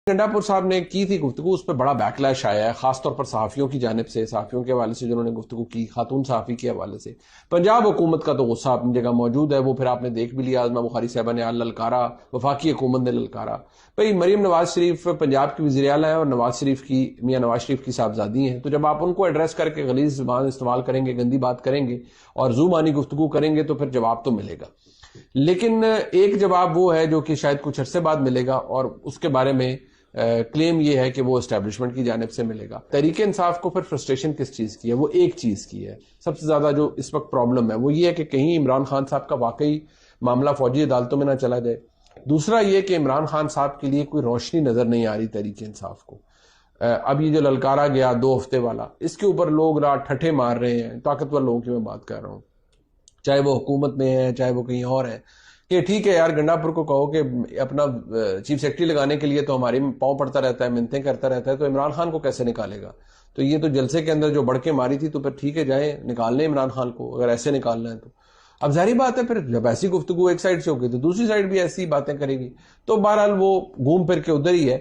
گنڈاپور صاحب نے کی تھی گفتگو، اس پہ بڑا بیکلیش آیا ہے، خاص طور پر صحافیوں کی جانب سے، صحافیوں کے حوالے سے جنہوں نے گفتگو کی، خاتون صحافی کے حوالے سے۔ پنجاب حکومت کا تو غصہ اپنی جگہ موجود ہے، وہ پھر آپ نے دیکھ بھی لیا، آزما بخاری صاحبہ نے للکارا، وفاقی حکومت نے للکارا۔ بھئی مریم نواز شریف پنجاب کی وزیر اعلیٰ ہیں اور میاں نواز شریف کی صاحبزادی ہیں، تو جب آپ ان کو ایڈریس کر کے غلیظ زبان استعمال کریں گے، گندی بات کریں گے اور زو مانی گفتگو کریں گے تو پھر جواب تو ملے گا۔ لیکن ایک جواب وہ ہے جو کہ شاید کچھ عرصے بعد ملے گا، اور اس کے بارے میں کلیم یہ ہے کہ وہ اسٹیبلشمنٹ کی جانب سے ملے گا۔ تحریک انصاف کو پھر فرسٹریشن کس چیز کی ہے؟ وہ ایک چیز کی ہے، سب سے زیادہ جو اس وقت پرابلم ہے وہ یہ ہے کہ کہیں عمران خان صاحب کا واقعی معاملہ فوجی عدالتوں میں نہ چلا جائے۔ دوسرا یہ کہ عمران خان صاحب کے لیے کوئی روشنی نظر نہیں آ رہی تحریک انصاف کو۔ اب یہ جو للکارا گیا 2 ہفتے والا، اس کے اوپر لوگ رات ٹھٹھے مار رہے ہیں، طاقتور لوگوں کی میں بات کر رہا ہوں، چاہے وہ حکومت میں ہے چاہے وہ کہیں اور ہے، کہ ٹھیک ہے یار، گنڈاپور کو کہو کہ اپنا چیف سیکرٹری لگانے کے لیے تو ہماری پاؤں پڑتا رہتا ہے، منتیں کرتا رہتا ہے، تو عمران خان کو کیسے نکالے گا؟ تو یہ تو جلسے کے اندر جو بڑکے ماری تھی، تو پھر ٹھیک ہے جائیں نکالنے عمران خان کو، اگر ایسے نکالنا ہے تو۔ اب ظاہری بات ہے پھر جب ایسی گفتگو ایک سائڈ سے ہوگی تو دوسری سائڈ بھی ایسی باتیں کرے گی، تو بہرحال وہ گھوم پھر کے ادھر ہی ہے۔